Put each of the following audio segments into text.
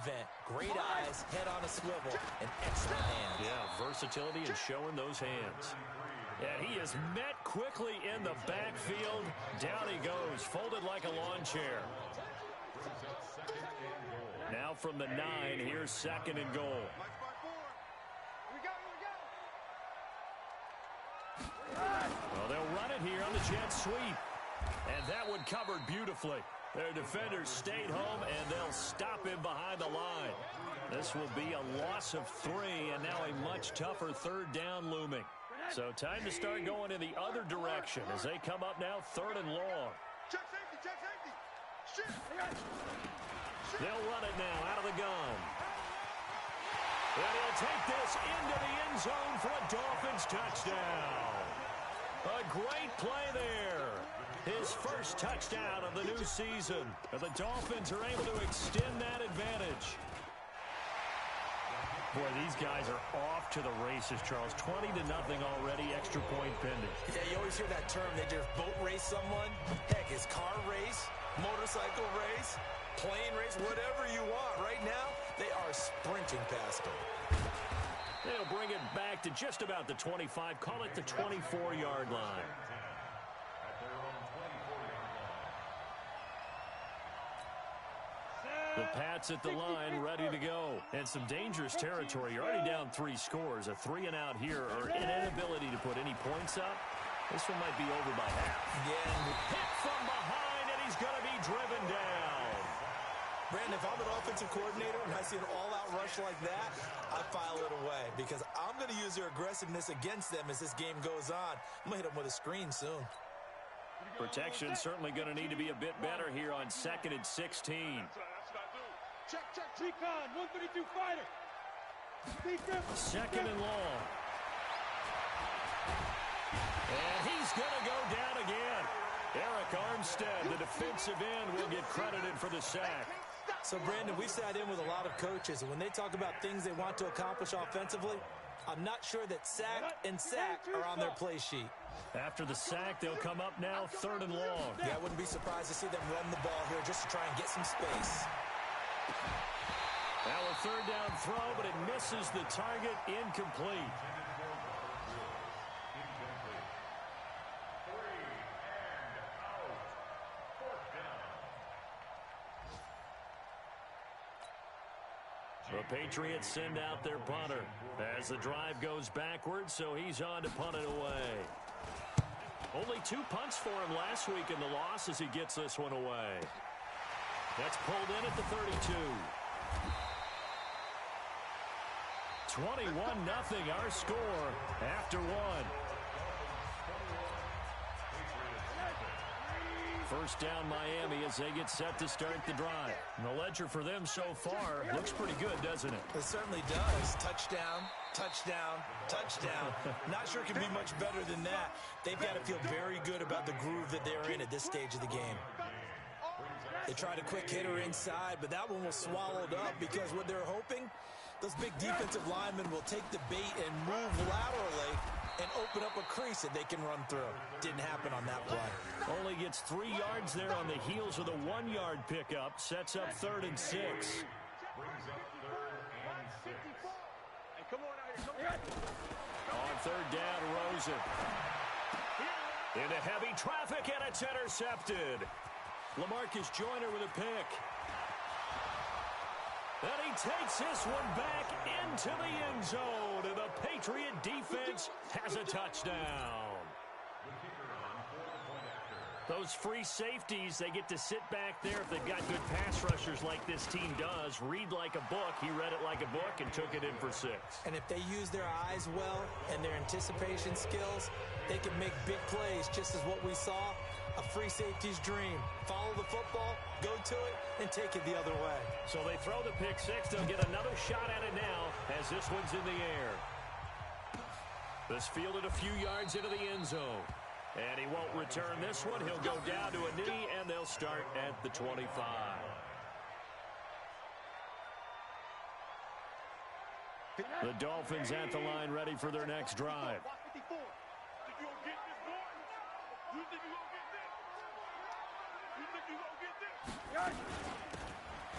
event. Great eyes, head on a swivel, and excellent hands. Yeah, versatility and showing those hands. And he is met quickly in the backfield. Down he goes, folded like a lawn chair. Now from the 9, here's 2nd and goal. Well, they'll run it here on the jet sweep. And that one covered beautifully. Their defenders stayed home, and they'll stop him behind the line. This will be a loss of 3, and now a much tougher 3rd down looming. So time to start going in the other direction as they come up now 3rd and long. Check safety, check safety. They'll run it now out of the gun. And he'll take this into the end zone for a Dolphins touchdown. A great play there. His first touchdown of the new season. And the Dolphins are able to extend that advantage. Boy, these guys are off to the races, Charles. 20-0 already, extra point pending. Yeah, you always hear that term. They just boat race someone. Heck, it's car race, motorcycle race, plane race, whatever you want. Right now, they are sprinting past them. They'll bring it back to just about the 25. Call it the 24-yard line. The Pats at the line, ready to go. And some dangerous territory. You're already down 3 scores. A 3-and-out here, or an inability to put any points up. This one might be over by half. Yeah. Hit from behind, and he's going to be driven down. Brandon, if I'm an offensive coordinator and I see an all-out rush like that, I file it away because I'm going to use their aggressiveness against them as this game goes on. I'm going to hit them with a screen soon. Protection certainly going to need to be a bit better here on 2nd and 16. Check, recon, 132 fighter. 2nd and long. And he's going to go down again. Eric Armstead, the defensive end, will get credited for the sack. So, Brandon, we've sat in with a lot of coaches, and when they talk about things they want to accomplish offensively, I'm not sure that sack and sack are on their play sheet. After the sack, they'll come up now 3rd and long. Yeah, I wouldn't be surprised to see them run the ball here just to try and get some space. Now a 3rd down throw, but it misses the target, incomplete. The Patriots send out their punter as the drive goes backwards, so he's on to punt it away. Only 2 punts for him last week in the loss as he gets this one away. That's pulled in at the 32. 21-0 our score after 1. First down Miami as they get set to start the drive. And the ledger for them so far looks pretty good, doesn't it? It certainly does. Touchdown, touchdown, touchdown. Not sure it can be much better than that. They've got to feel very good about the groove that they're in at this stage of the game. They tried a quick hitter inside, but that one was swallowed up because what they're hoping, those big defensive linemen will take the bait and move laterally and open up a crease that they can run through. Didn't happen on that play. Only gets 3 yards there on the heels of the 1-yard pickup. Sets up 3rd and 6. On 3rd down, Rosen. Into heavy traffic, and it's intercepted. LaMarcus Joyner with a pick. And he takes this one back into the end zone. And the Patriot defense has a touchdown. Those free safeties, they get to sit back there if they've got good pass rushers like this team does. Read like a book. He read it like a book and took it in for 6. And if they use their eyes well and their anticipation skills, they can make big plays, just as what we saw. A free safety's dream. Follow the football, go to it, and take it the other way. So they throw the pick 6. They'll get another shot at it now as this one's in the air. This fielded a few yards into the end zone. And he won't return this one. He'll go down to a knee, and they'll start at the 25. The Dolphins at the line ready for their next drive.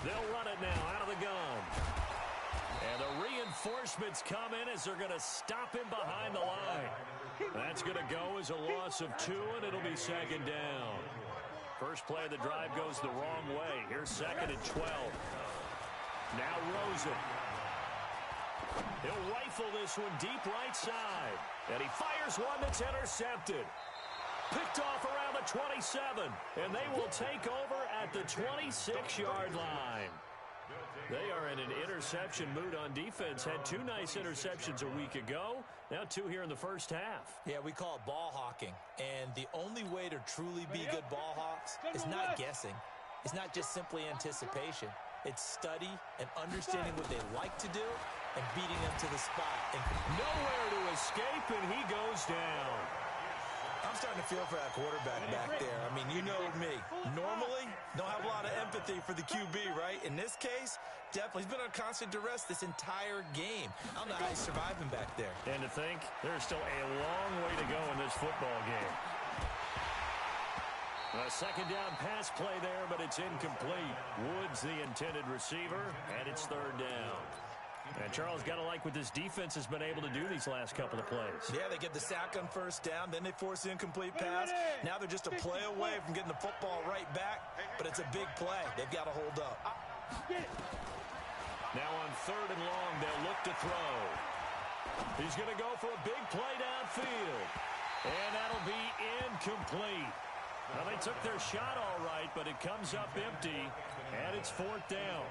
They'll run it now out of the gun. reinforcements come in as they're going to stop him behind the line. That's going to go as a loss of 2, and it'll be second down. First play of the drive goes the wrong way. Here's second and 12. Now Rosen. He'll rifle this one deep right side. And he fires one that's intercepted. Picked off around the 27. And they will take over at the 26-yard line. They are in an interception mood on defense. Had 2 nice interceptions a week ago. Now 2 here in the first half. Yeah, we call it ball hawking. And the only way to truly be good ball hawks is not guessing. It's not just simply anticipation. It's study and understanding what they like to do and beating them to the spot. And nowhere to escape, and he goes down. I'm starting to feel for that quarterback back there. I mean, you know me. Normally, don't have a lot of empathy for the QB, right? In this case, definitely. He's been on constant duress this entire game. I don't know how he's surviving back there. And to think, there's still a long way to go in this football game. A second down pass play there, but it's incomplete. Woods the intended receiver, and it's third down. And Charles, got to like what this defense has been able to do these last couple of plays. Yeah, they get the sack on first down, then they force the incomplete pass. Now they're just a play away from getting the football right back, but it's a big play. They've got to hold up. Now on third and long, they'll look to throw. He's going to go for a big play downfield, and that'll be incomplete. Well, they took their shot all right, but it comes up empty, and it's fourth down.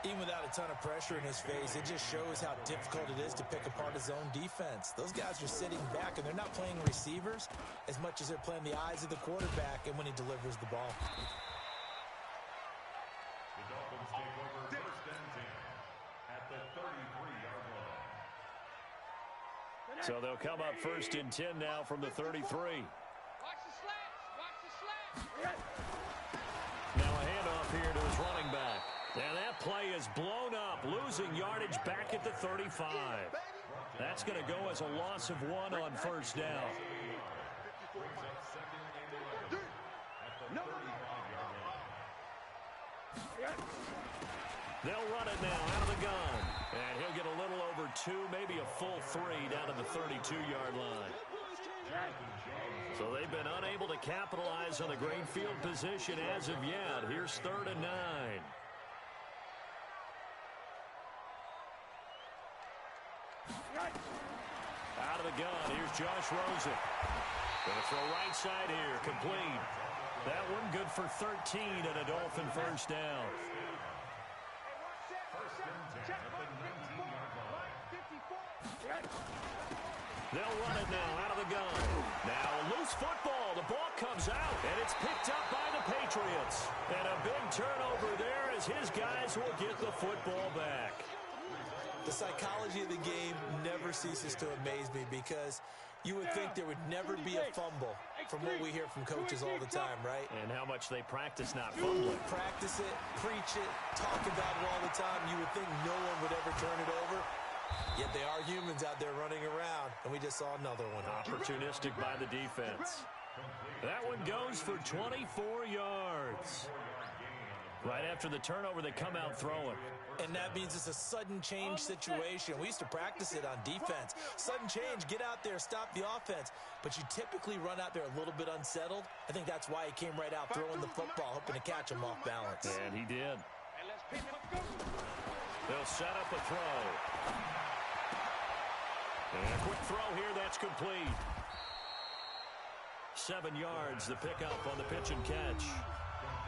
Even without a ton of pressure in his face, it just shows how difficult it is to pick apart his own defense. Those guys are sitting back, and they're not playing receivers as much as they're playing the eyes of the quarterback and when he delivers the ball. The Dolphins take over first and 10 at the 33-yard line. So they'll come up first and 10 now from the 33. Watch the slats. Watch the slats. Now a handoff here to his running back. And that play is blown up, losing yardage back at the 35. That's going to go as a loss of 1 on first down. They'll run it now out of the gun. And he'll get a little over 2, maybe a full 3 down to the 32-yard line. So they've been unable to capitalize on the great field position as of yet. Here's third and 9. Out of the gun, here's Josh Rosen. Going to throw right side here, complete. That one good for 13 and a Dolphin first down. They'll run it now out of the gun. Now a loose football. The ball comes out, and it's picked up by the Patriots. And a big turnover there as his guys will get the football back. The psychology of the game never ceases to amaze me because you would think there would never be a fumble from what we hear from coaches all the time, right? And how much they practice not fumbling. Practice it, preach it, talk about it all the time. You would think no one would ever turn it over. Yet they are humans out there running around, and we just saw another one. Opportunistic by the defense. That one goes for 24 yards. Right after the turnover, they come out throwing. And that means it's a sudden change situation. We used to practice it on defense. Sudden change, get out there, stop the offense. But you typically run out there a little bit unsettled. I think that's why he came right out throwing the football, hoping to catch him off balance. And he did. They'll set up a throw. And a quick throw here, that's complete. 7 yards, the pickup on the pitch and catch.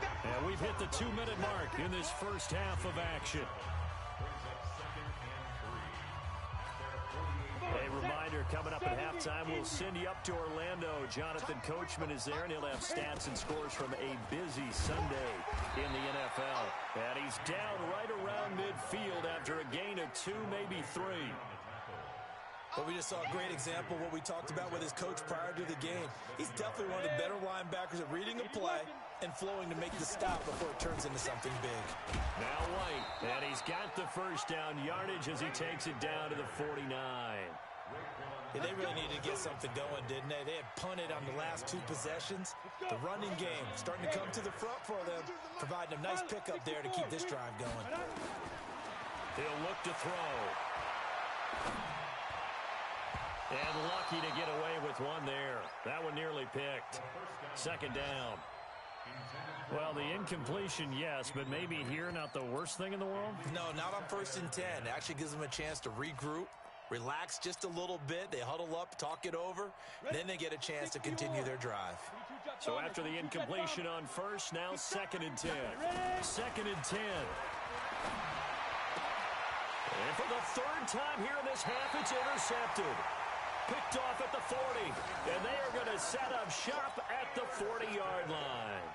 And we've hit the 2-minute mark in this first half of action. A reminder, coming up at halftime, we'll send you up to Orlando. Jonathan Coachman is there, and he'll have stats and scores from a busy Sunday in the NFL. And he's down right around midfield after a gain of 2, maybe 3. But we just saw a great example of what we talked about with his coach prior to the game. He's definitely one of the better linebackers at reading a play and flowing to make the stop before it turns into something big. Now White, and he's got the first down yardage as he takes it down to the 49. Yeah, they really needed to get something going, didn't they? They had punted on the last 2 possessions. The running game starting to come to the front for them, providing a nice pickup there to keep this drive going. He'll look to throw. And lucky to get away with one there. That one nearly picked. Second down. Well, the incompletion, yes, but maybe here not the worst thing in the world? No, not on 1st and 10. It actually gives them a chance to regroup, relax just a little bit. They huddle up, talk it over, then they get a chance to continue their drive. So after the incompletion on first, now 2nd and 10. 2nd and 10. And for the 3rd time here in this half, it's intercepted. Picked off at the 40, and they are going to set up shop at the 40-yard line.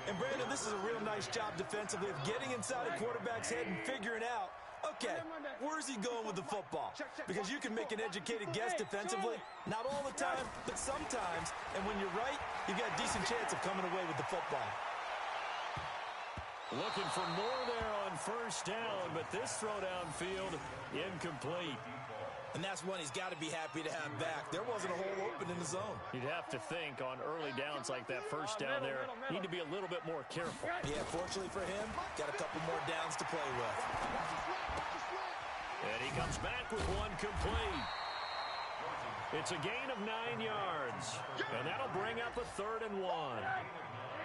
And, Brandon, this is a real nice job defensively of getting inside a quarterback's head and figuring out, okay, where's he going with the football? Because you can make an educated guess defensively, not all the time, but sometimes. And when you're right, you've got a decent chance of coming away with the football. Looking for more there on 1st down, but this throw downfield incomplete. And that's one he's got to be happy to have back. There wasn't a hole open in the zone. You'd have to think on early downs like that 1st down there, need to be a little bit more careful. Yeah, fortunately for him, got a couple more downs to play with. And he comes back with one complete. It's a gain of 9 yards. And that'll bring up a 3rd and 1.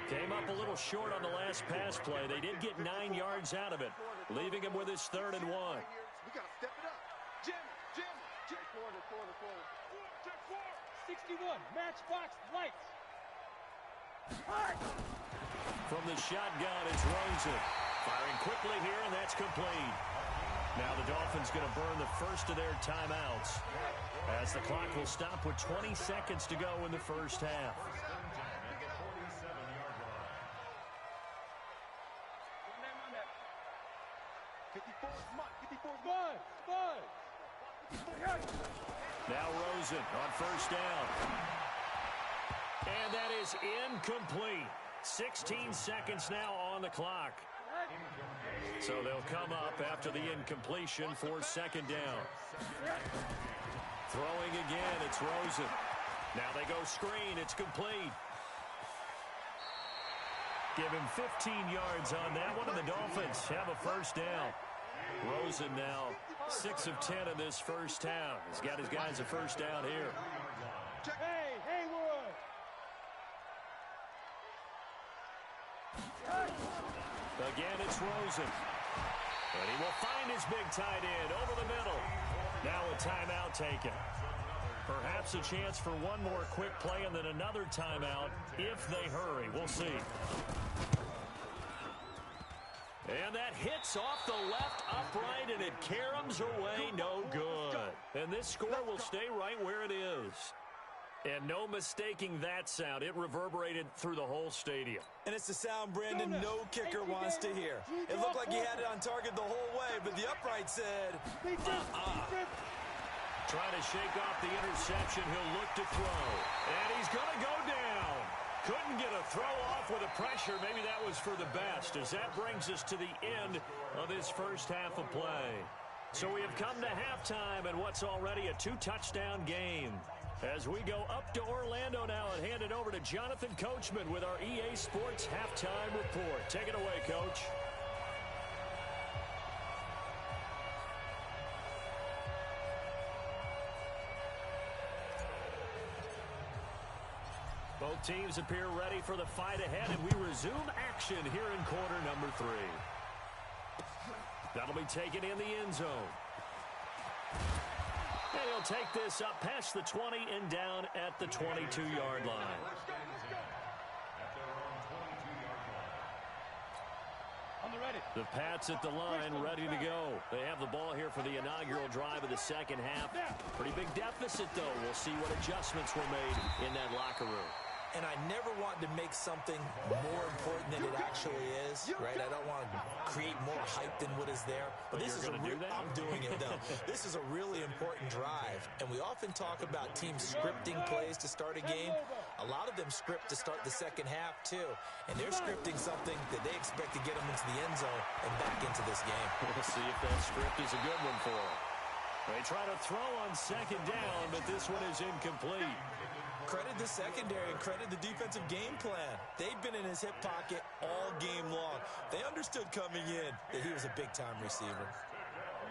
Came up a little short on the last pass play. They did get 9 yards out of it, leaving him with his 3rd and 1. We got to step it up. Jim. Corner. 61, matchbox lights. From the shotgun, it's Rosen. Firing quickly here, and that's complete. Now the Dolphins going to burn the first of their timeouts, as the clock will stop with 20 seconds to go in the 1st half. Now Rosen on 1st down. And that is incomplete. 16 seconds now on the clock. So they'll come up after the incompletion for 2nd down. Throwing again, it's Rosen. Now they go screen, it's complete. Give him 15 yards on that one, and the Dolphins have a 1st down. Rosen now 6 of 10 in this 1st half. He's got his guys a 1st down here. Hey, Haywood! Again, it's Rosen. And he will find his big tight end over the middle. Now a timeout taken. Perhaps a chance for one more quick play and then another timeout if they hurry. We'll see. And that hits off the left upright, and it caroms away no good. And this score will stay right where it is. And no mistaking that sound. It reverberated through the whole stadium. And it's the sound, Brandon, no kicker wants to hear. It looked like he had it on target the whole way, but the upright said, Trying to shake off the interception, he'll look to throw. And he's going to go down. Couldn't get a throw off with the pressure. Maybe that was for the best, as that brings us to the end of this 1st half of play. So we have come to halftime and what's already a 2-touchdown game. As we go up to Orlando now and hand it over to Jonathan Coachman with our EA Sports Halftime Report. Take it away, Coach. Both teams appear ready for the fight ahead, and we resume action here in quarter number 3. That'll be taken in the end zone. And he'll take this up past the 20 and down at the 22-yard line. The Pats at the line, ready to go. They have the ball here for the inaugural drive of the 2nd half. Pretty big deficit, though. We'll see what adjustments were made in that locker room. And I never want to make something more important than it actually is, right? I don't want to create more hype than what is there. But this is I'm doing it, though. This is a really important drive. And we often talk about teams scripting plays to start a game. A lot of them script to start the 2nd half, too. And they're scripting something that they expect to get them into the end zone and back into this game. We'll see if that script is a good one for them. They try to throw on 2nd down, but this one is incomplete. Credit the secondary and credit the defensive game plan. They've been in his hip pocket all game long. They understood coming in that he was a big-time receiver.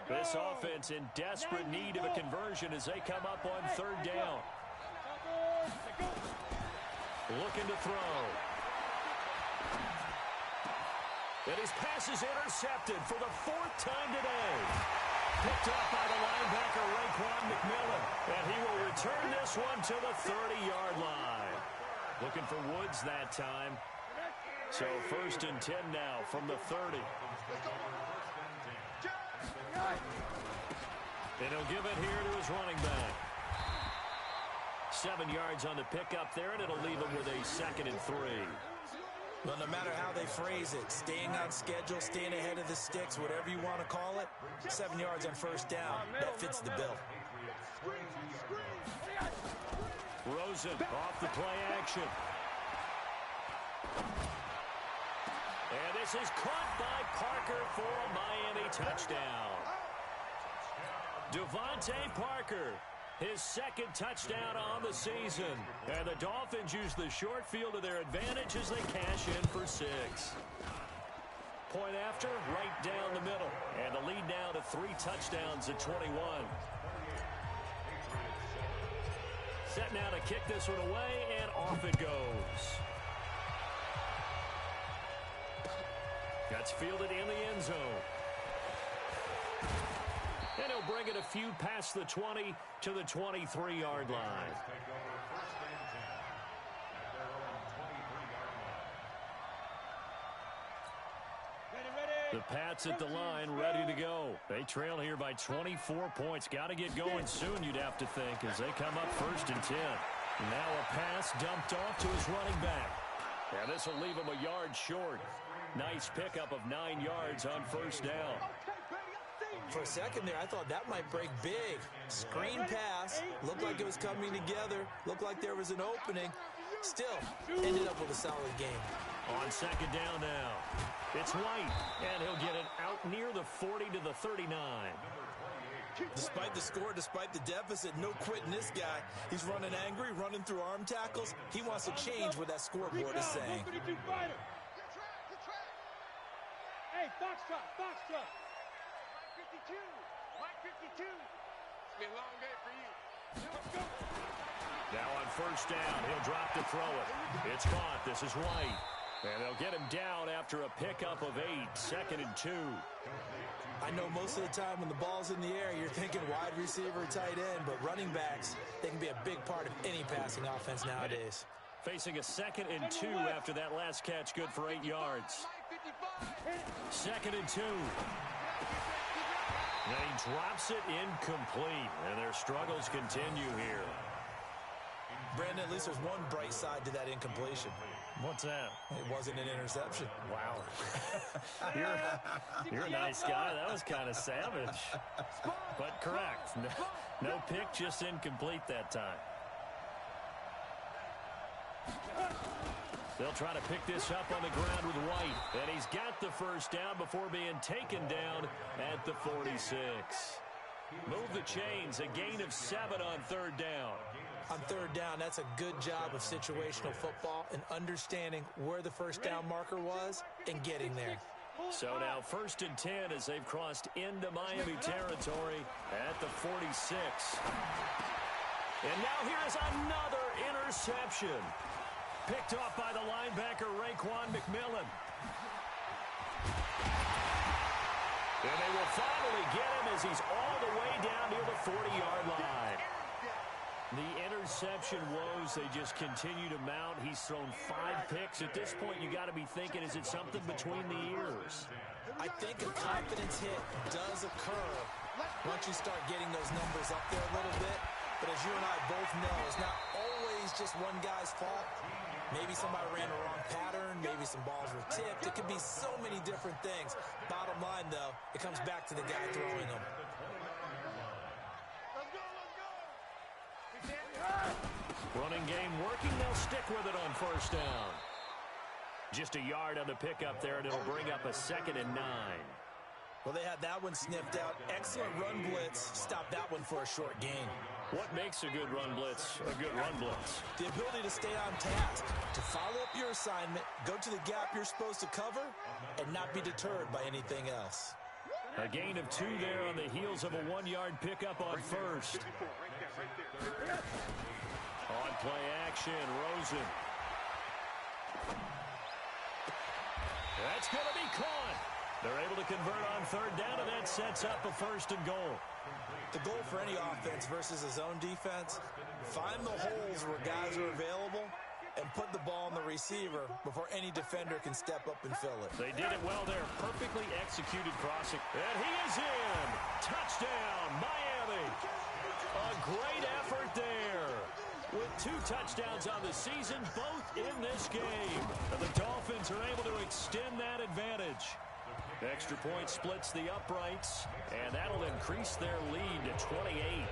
This offense in desperate need of a conversion as they come up on third down. Looking to throw. And his pass is intercepted for the fourth time today. Picked up by the linebacker, Raekwon McMillan. And he will return this one to the 30-yard line. Looking for Woods that time. So 1st and 10 now from the 30. And he'll give it here to his running back. 7 yards on the pickup there, and it'll leave him with a 2nd and 3. Well, no matter how they phrase it, staying on schedule, staying ahead of the sticks, whatever you want to call it, 7 yards on 1st down, that fits the bill. Rosen off the play action. And this is caught by Parker for a Miami touchdown. Devontae Parker, his 2nd touchdown on the season. And the Dolphins use the short field to their advantage as they cash in for 6. Point after, right down the middle. And the lead now to 3 touchdowns at 21. Set now to kick this one away, and off it goes. That's fielded in the end zone. And he'll bring it a few past the 20 to the 23-yard line. The Pats at the line, ready to go. They trail here by 24 points. Got to get going soon, you'd have to think, as they come up 1st and 10. Now a pass dumped off to his running back. And this will leave him a yard short. Nice pickup of 9 yards on 1st down. For a second there, I thought that might break big. Screen pass. Looked like it was coming together. Looked like there was an opening. Still, ended up with a solid game. On 2nd down now. It's White, and he'll get it out near the 40 to the 39. Despite the score, despite the deficit, no quitting this guy. He's running angry, running through arm tackles. He wants to change what that scoreboard is saying. Hey, Foxtrot, Foxtrot. Mike 52, Mike 52. It's been a long day for you. Let's go. Now on 1st down, he'll drop to throw it. It's caught. This is White. And they'll get him down after a pickup of 8, 2nd and 2. I know most of the time when the ball's in the air, you're thinking wide receiver, tight end, but running backs, they can be a big part of any passing offense nowadays. Facing a 2nd and 2 after that last catch, good for 8 yards. 2nd and 2. And he drops it incomplete, and their struggles continue here. Brandon, at least there's one bright side to that incompletion. What's that? It wasn't an interception. Wow. You're a nice guy. That was kind of savage. But correct. No pick, just incomplete that time. They'll try to pick this up on the ground with White. And he's got the 1st down before being taken down at the 46. Move the chains. A gain of 7 on 3rd down. On 3rd down, that's a good job of situational football and understanding where the 1st down marker was and getting there. So now 1st and 10 as they've crossed into Miami territory at the 46. And now here's another interception. Picked off by the linebacker, Raekwon McMillan. And they will finally get him as he's all the way down near the 40-yard line. The interception woes, they just continue to mount. He's thrown 5 picks. At this point, you got to be thinking, is it something between the ears? I think a confidence hit does occur once you start getting those numbers up there a little bit. But as you and I both know, it's not always just one guy's fault. Maybe somebody ran the wrong pattern. Maybe some balls were tipped. It could be so many different things. Bottom line, though, it comes back to the guy throwing them. Running game working. They'll stick with it on 1st down. Just a yard on the pickup there, and it'll bring up a 2nd and 9. Well, they had that one sniffed out. Excellent run blitz. Stop that one for a short gain. What makes a good run blitz a good run blitz? The ability to stay on task, to follow up your assignment, go to the gap you're supposed to cover, and not be deterred by anything else. A gain of 2 there on the heels of a 1-yard pickup on first. On play action, Rosen. That's going to be caught. They're able to convert on third down, and that sets up a 1st and goal. The goal for any offense versus a zone defense, find the holes where guys are available and put the ball on the receiver before any defender can step up and fill it. They did it well there. Perfectly executed crossing. And he is in. Touchdown, Miami. A great effort there. With 2 touchdowns on the season, both in this game. And the Dolphins are able to extend that advantage. Extra point splits the uprights, and that'll increase their lead to 28.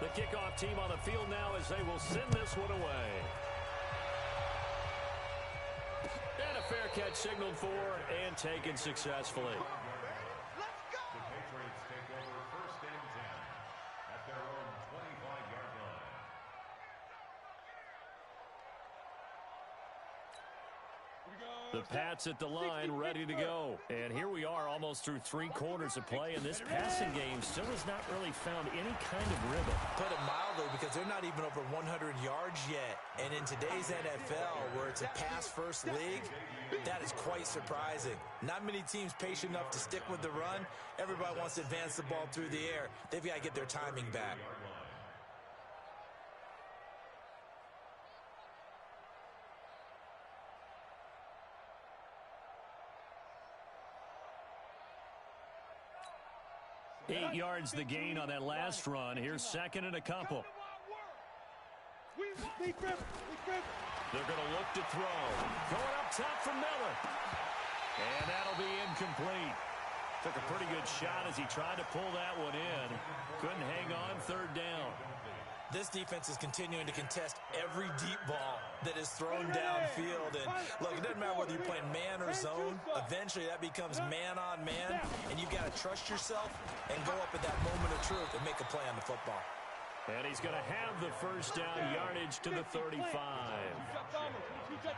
The kickoff team on the field now as they will send this one away. And a fair catch signaled for and taken successfully. The Patriots take over 1st and 10 at their own 25-yard line. The Pats at the line, ready to go. And here we are almost through 3 quarters of play, and this passing game still has not really found any kind of rhythm. Put it mildly, because they're not even over 100 yards yet. And in today's NFL, where it's a pass-first league, that is quite surprising. Not many teams patient enough to stick with the run. Everybody wants to advance the ball through the air. They've got to get their timing back. Eight yards the gain on that last run. Here's 2nd and a couple. They're They're going to look to throw. Going up top for Miller. And that'll be incomplete. Took a pretty good shot as he tried to pull that one in. Couldn't hang on 3rd down. This defense is continuing to contest every deep ball that is thrown downfield. And look, it doesn't matter whether you're playing man or zone. Eventually, that becomes man on man. And you've got to trust yourself and go up at that moment of truth and make a play on the football. And he's going to have the 1st down yardage to the 35.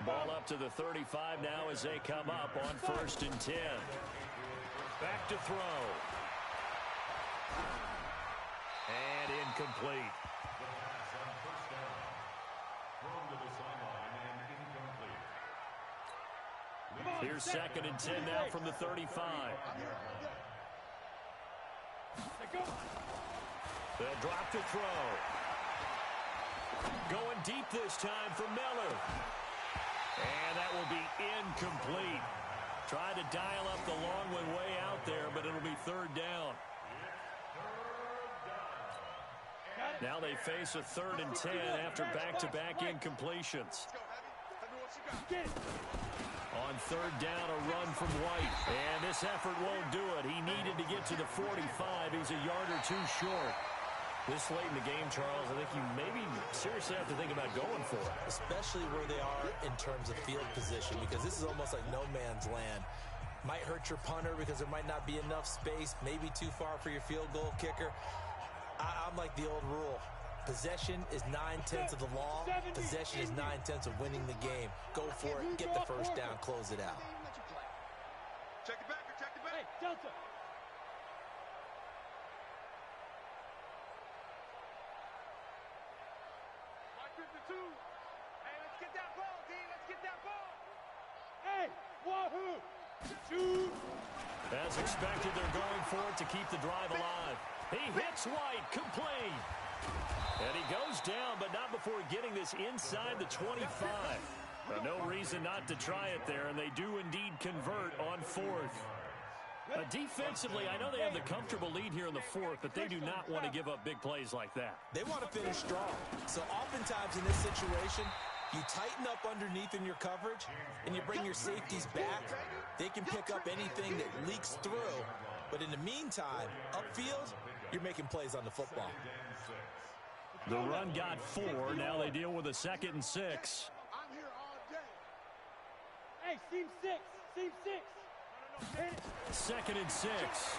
Ball up to the 35 now as they come up on 1st and 10. Back to throw. And incomplete. Here's 2nd and 10 now from the 35. They'll drop to throw. Going deep this time for Miller. And that will be incomplete. Tried to dial up the long one way out there, but it'll be 3rd down. Now they face a 3rd and 10 after back-to-back incompletions. On 3rd down, a run from White. And this effort won't do it. He needed to get to the 45. He's a yard or 2 short. This late in the game, Charles, I think you maybe seriously have to think about going for it. Especially where they are in terms of field position, because this is almost like no man's land. Might hurt your punter because there might not be enough space, maybe too far for your field goal kicker. I'm like the old rule. Possession is 9/10 of the law. Possession is 9/10 of winning the game. Go for it. Get the 1st down. Close it out. Check it back. Check it back. Hey, Delta. Hey, let's get that ball, D. Let's get that ball. Hey, wahoo. Shoot. As expected, they're going for it to keep the drive alive. He hits White, complete. And he goes down, but not before getting this inside the 25. No reason not to try it there, and they do indeed convert on 4th. Defensively, I know they have the comfortable lead here in the 4th, but they do not want to give up big plays like that. They want to finish strong. So oftentimes in this situation, you tighten up underneath in your coverage, and you bring your safeties back. They can pick up anything that leaks through. But in the meantime, upfield, you're making plays on the football. The run got 4. Now they deal with a 2nd and 6. I'm here all day. Hey, seam 6. Seam 6. 2nd and 6.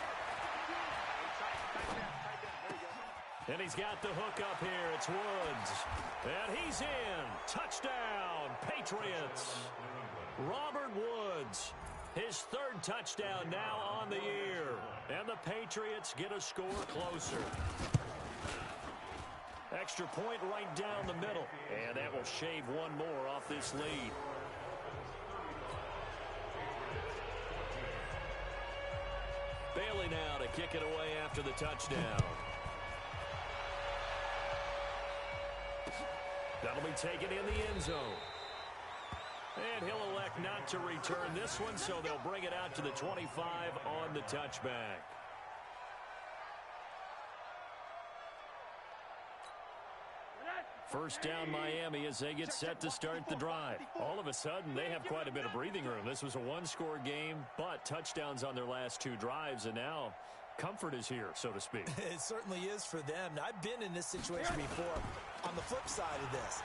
And he's got the hook up here. It's Woods. And he's in. Touchdown, Patriots. Robert Woods. Woods. His third touchdown now on the year. And the Patriots get a score closer. Extra point right down the middle. And that will shave one more off this lead. Bailey now to kick it away after the touchdown. That'll be taken in the end zone. And he'll elect not to return this one, so they'll bring it out to the 25 on the touchback. First down Miami as they get set to start the drive. All of a sudden, they have quite a bit of breathing room. This was a one-score game, but touchdowns on their last two drives, and now comfort is here, so to speak. It certainly is for them. Now, I've been in this situation before on the flip side of this.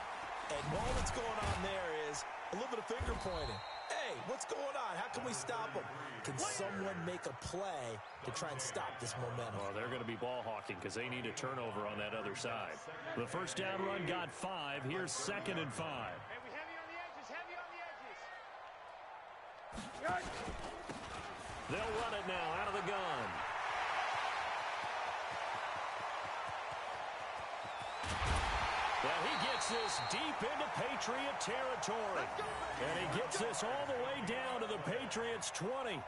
And all that's going on there is a little bit of finger pointing. Hey, what's going on? How can we stop them? Can someone make a play to try and stop this momentum? Oh, they're going to be ball hawking because they need a turnover on that other side. The first down run got 5. Here's 2nd and 5. Hey, we heavy on the edges, They'll run it now out of the gun. Well, he gets this deep into Patriot territory. And he gets this all the way down to the Patriots' 20.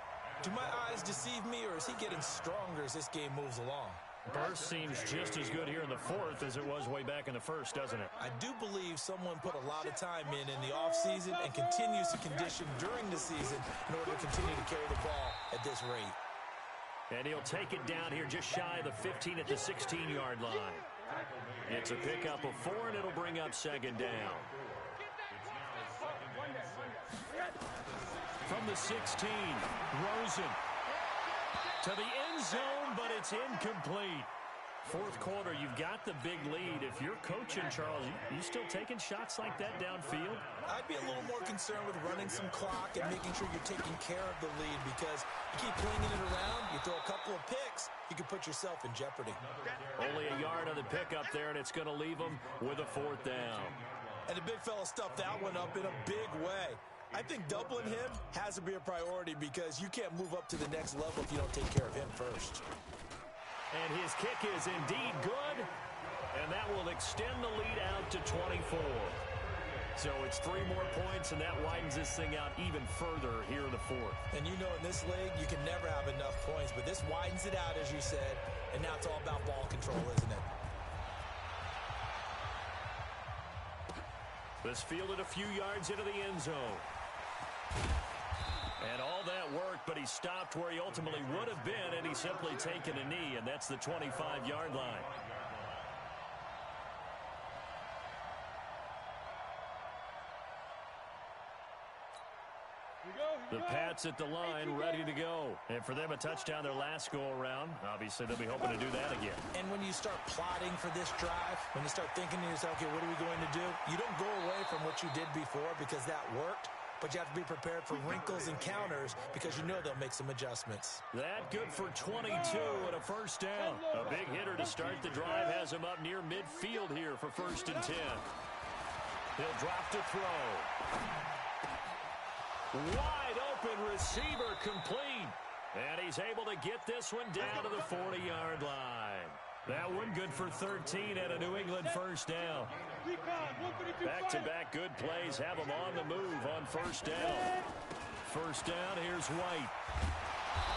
Do my eyes deceive me, or is he getting stronger as this game moves along? Burst seems just as good here in the 4th as it was way back in the 1st, doesn't it? I do believe someone put a lot of time in the offseason and continues to condition during the season in order to continue to carry the ball at this rate. And he'll take it down here just shy of the 15 at the 16-yard line. It's a pickup of 4, and it'll bring up 2nd down. From the 16, Rosen to the end zone, but it's incomplete. 4th quarter, you've got the big lead. If you're coaching, Charles, you still taking shots like that downfield? I'd be a little more concerned with running some clock and making sure you're taking care of the lead, because you keep flinging it around, you throw a couple of picks, you can put yourself in jeopardy. Only a yard on the pickup there, and it's going to leave them with a 4th down. And the big fella stuffed that one up in a big way. I think doubling him has to be a priority, because you can't move up to the next level if you don't take care of him first. And his kick is indeed good, and that will extend the lead out to 24. So it's 3 more points, and that widens this thing out even further here in the 4th. And you know, in this league, you can never have enough points, but this widens it out, as you said, and now it's all about ball control, isn't it? This fielded a few yards into the end zone. And all that worked, but he stopped where he ultimately would have been, and he's simply taken a knee, and that's the 25-yard line. The Pats at the line, ready to go. And for them, a touchdown their last go-around. Obviously, they'll be hoping to do that again. And when you start plotting for this drive, when you start thinking to yourself, okay, what are we going to do? You don't go away from what you did before because that worked. But you have to be prepared for wrinkles and counters because you know they'll make some adjustments. That good for 22 and a 1st down. A big hitter to start the drive has him up near midfield here for 1st and 10. He'll drop to throw. Wide open receiver complete. And he's able to get this one down to the 40-yard line. That one good for 13 and a New England 1st down. Back-to-back good plays have him on the move on 1st down. 1st down, here's White.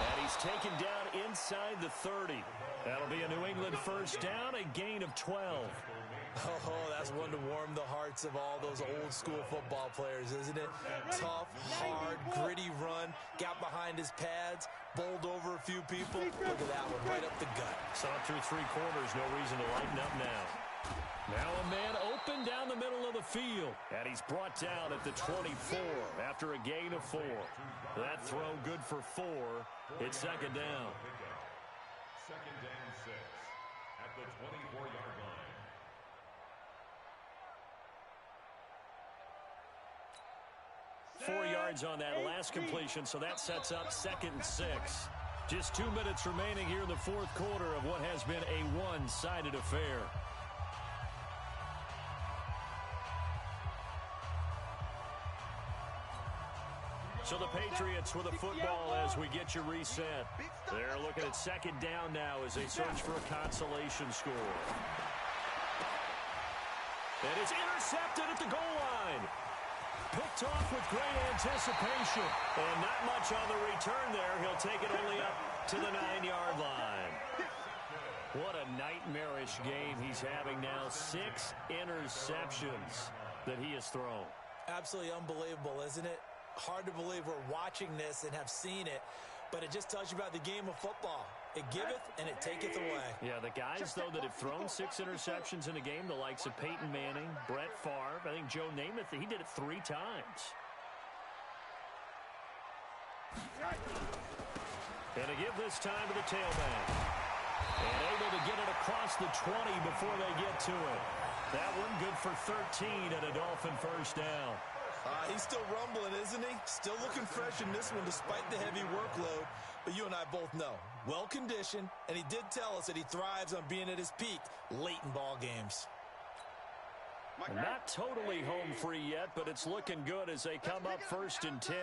And he's taken down inside the 30. That'll be a New England 1st down, a gain of 12. Oh, that's one to warm the hearts of all those old-school football players, isn't it? Tough, hard, gritty run, got behind his pads, bowled over a few people. Look at that one, right up the gut. Saw through 3 quarters, no reason to lighten up now. Now a man open down the middle of the field. And he's brought down at the 24 after a gain of 4. That throw good for 4. It's 2nd down. 2nd and 6 at the 24-yard line. 4 yards on that last completion, so that sets up 2nd and 6. Just 2 minutes remaining here in the 4th quarter of what has been a one-sided affair. So the Patriots Patriots with a football as we get you reset. They're looking at second down now as they search for a consolation score. And it's intercepted at the goal line. Picked off with great anticipation. And not much on the return there. He'll take it only up to the 9-yard line. What a nightmarish game he's having now. 6 interceptions that he has thrown. Absolutely unbelievable, isn't it? Hard to believe we're watching this and have seen it, but it just tells you about the game of football. It giveth and it taketh away. Yeah, the guys, though, that have thrown 6 interceptions in a game, the likes of Peyton Manning, Brett Favre, I think Joe Namath, he did it 3 times. And to give this time to the tailback. And able to get it across the 20 before they get to it. That one good for 13 and a Dolphin first down. He's still rumbling, isn't he? Still looking fresh in this one despite the heavy workload. But you and I both know, well-conditioned, and he did tell us that he thrives on being at his peak late in ball games. Not totally home free yet, but it's looking good as they come up 1st and 10.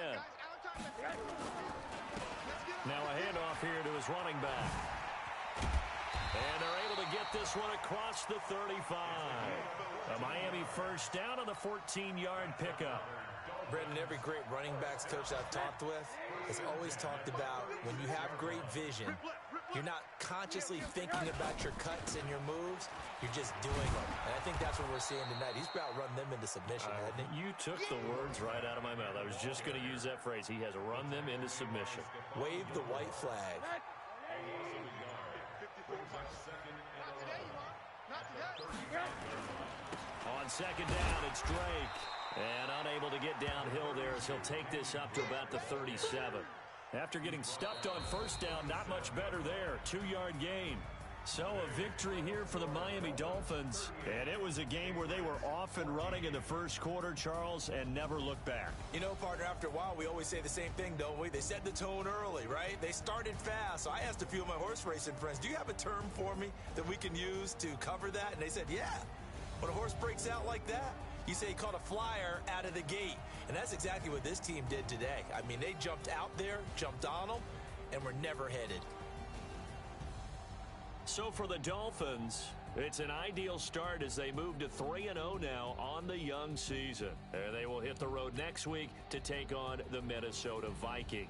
Now a handoff here to his running back. And they're able to get this one across the 35. A Miami first down on the 14-yard pickup. Brendan, every great running backs coach I've talked with has always talked about when you have great vision, you're not consciously thinking about your cuts and your moves. You're just doing them. And I think that's what we're seeing tonight. He's about run them into submission, hasn't he? You took the words right out of my mouth. I was just going to use that phrase. He has run them into submission. Wave the white flag. On second down, it's Drake. And unable to get downhill there as he'll take this up to about the 37. After getting stuffed on first down, not much better there. 2-yard gain. So a victory here for the Miami Dolphins. And it was a game where they were off and running in the first quarter, Charles, and never looked back. You know, partner, after a while, we always say the same thing, don't we? They set the tone early, right? They started fast. So I asked a few of my horse racing friends, do you have a term for me that we can use to cover that? And they said, yeah. When a horse breaks out like that, you say he caught a flyer out of the gate. And that's exactly what this team did today. I mean, they jumped out there, jumped on them, and were never headed. So for the Dolphins, it's an ideal start as they move to 3-0 now on the young season. And they will hit the road next week to take on the Minnesota Vikings.